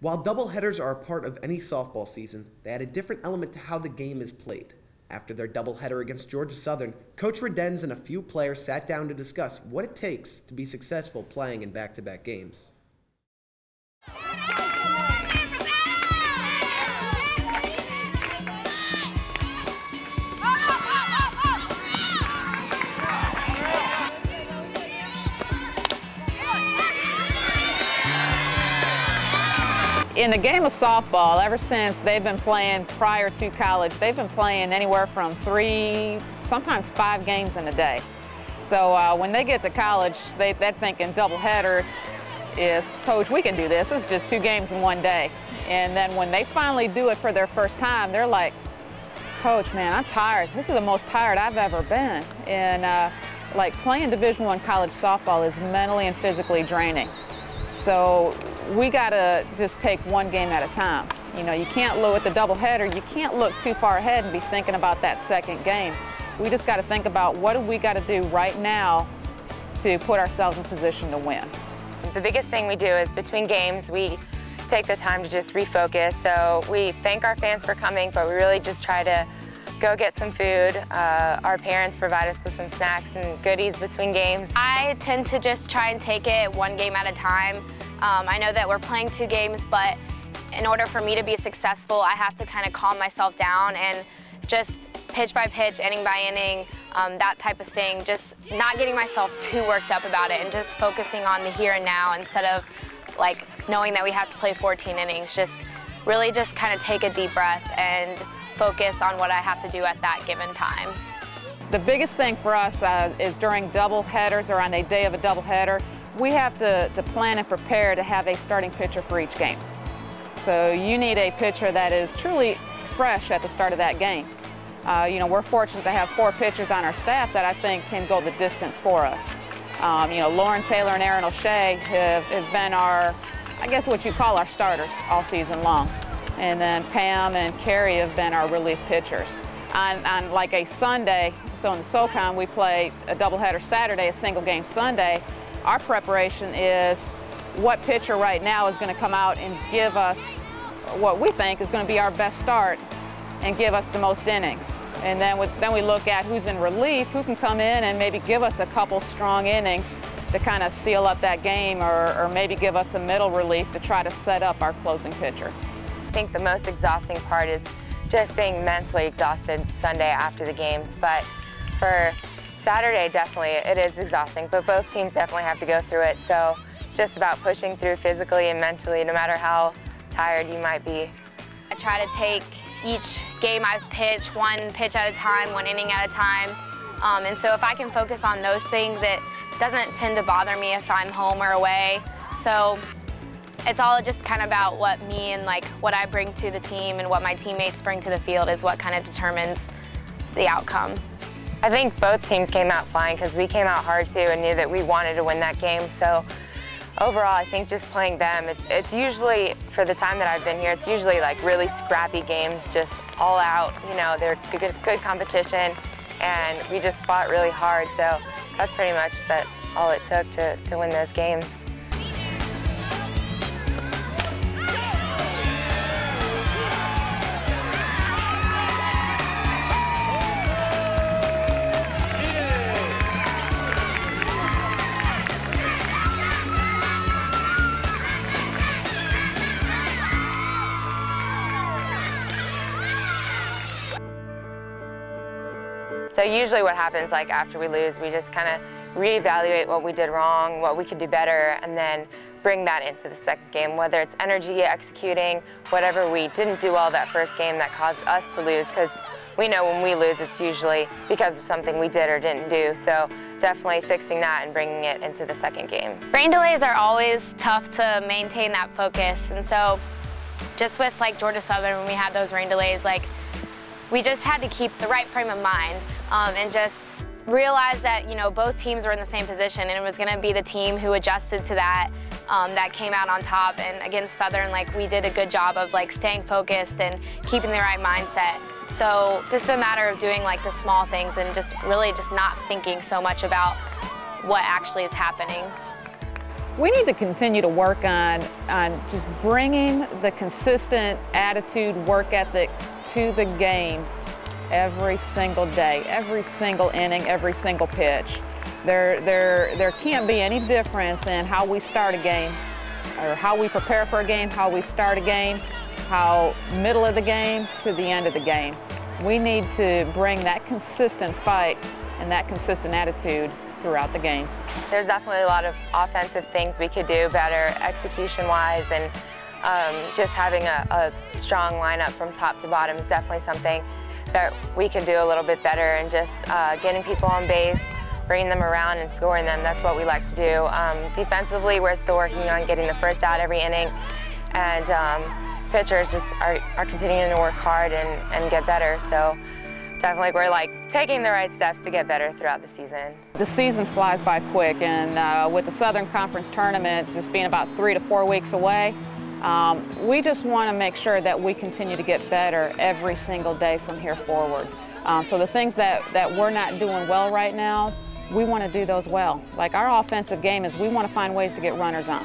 While doubleheaders are a part of any softball season, they add a different element to how the game is played. After their doubleheader against Georgia Southern, Coach Redens and a few players sat down to discuss what it takes to be successful playing in back-to-back games. In the game of softball, ever since they've been playing prior to college, they've been playing anywhere from 3, sometimes 5 games in a day. So when they get to college, they're thinking doubleheaders is, Coach, we can do this. It's just 2 games in one day. And then when they finally do it for their first time, they're like, Coach, man, I'm tired. This is the most tired I've ever been. And like playing Division I college softball is mentally and physically draining. So we got to just take one game at a time. You know, you can't look at the doubleheader, you can't look too far ahead and be thinking about that second game. We just got to think about what do we got to do right now to put ourselves in position to win. The biggest thing we do is between games, we take the time to just refocus. So we thank our fans for coming, but we really just try to go get some food. Our parents provide us with some snacks and goodies between games. I tend to just try and take it one game at a time. I know that we're playing 2 games, but in order for me to be successful, I have to kind of calm myself down and just pitch by pitch, inning by inning, that type of thing. Just not getting myself too worked up about it and just focusing on the here and now instead of like knowing that we have to play 14 innings. Just really just kind of take a deep breath and focus on what I have to do at that given time. The biggest thing for us is during doubleheaders or on a day of a doubleheader, we have to plan and prepare to have a starting pitcher for each game. So you need a pitcher that is truly fresh at the start of that game. You know, we're fortunate to have 4 pitchers on our staff that I think can go the distance for us. You know, Lauren Taylor and Aaron O'Shea have been our, I guess what you call our starters all season long. And then Pam and Carrie have been our relief pitchers. On like a Sunday, so in the SoCon we play a doubleheader Saturday, a single game Sunday. Our preparation is what pitcher right now is going to come out and give us what we think is going to be our best start and give us the most innings. And then we look at who's in relief, who can come in and maybe give us a couple strong innings to kind of seal up that game or maybe give us a middle relief to try to set up our closing pitcher. I think the most exhausting part is just being mentally exhausted Sunday after the games, but for Saturday definitely it is exhausting, but both teams definitely have to go through it, so it's just about pushing through physically and mentally no matter how tired you might be. I try to take each game I pitch, 1 pitch at a time, 1 inning at a time, and so if I can focus on those things, it doesn't tend to bother me if I'm home or away. So it's all just kind of about what me and like what I bring to the team and what my teammates bring to the field is what kind of determines the outcome. I think both teams came out flying because we came out hard too and knew that we wanted to win that game. So overall, I think just playing them, it's usually, for the time that I've been here, it's usually like really scrappy games, just all out. You know, they're good competition and we just fought really hard. So that's pretty much all it took to win those games. So usually what happens, like after we lose, we just kind of reevaluate what we did wrong, what we could do better, and then bring that into the second game, whether it's energy, executing, whatever we didn't do well that first game that caused us to lose, because we know when we lose, it's usually because of something we did or didn't do. So definitely fixing that and bringing it into the second game. Rain delays are always tough to maintain that focus, and so just with like Georgia Southern, when we had those rain delays, like we just had to keep the right frame of mind and just realize that, you know, both teams were in the same position and it was going to be the team who adjusted to that that came out on top. And against Southern, like, we did a good job of like staying focused and keeping the right mindset. So just a matter of doing like the small things and just really just not thinking so much about what actually is happening. We need to continue to work on just bringing the consistent attitude, work ethic to the game every single day, every single inning, every single pitch. There can't be any difference in how we start a game or how we prepare for a game, how we start a game, how middle of the game to the end of the game. We need to bring that consistent fight and that consistent attitude throughout the game. There's definitely a lot of offensive things we could do better execution-wise, and just having a strong lineup from top to bottom is definitely something that we can do a little bit better, and just getting people on base, bringing them around and scoring them. That's what we like to do. Defensively, we're still working on getting the first out every inning, and pitchers just are continuing to work hard and get better. So definitely we're like taking the right steps to get better throughout the season. The season flies by quick, and with the Southern Conference Tournament just being about 3 to 4 weeks away, we just want to make sure that we continue to get better every single day from here forward. So the things that we're not doing well right now, we want to do those well. Like our offensive game is we want to find ways to get runners on.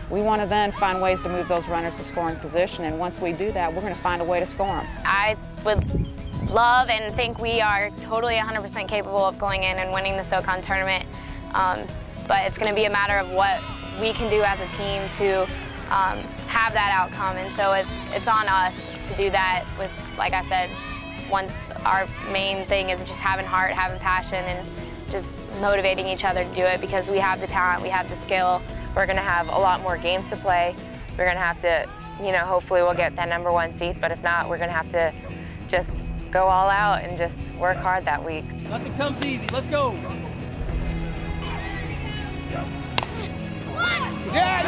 We want to then find ways to move those runners to scoring position, and once we do that, we're going to find a way to score them. I would love and think we are totally 100% capable of going in and winning the SoCon Tournament, but it's going to be a matter of what we can do as a team to have that outcome, and so it's on us to do that with, like I said, our main thing is just having heart, having passion, and just motivating each other to do it, because we have the talent, we have the skill. We're going to have a lot more games to play. We're going to have to, hopefully we'll get that #1 seed, but if not, we're going to have to just go all out and just work hard that week. Nothing comes easy. Let's go. Yeah,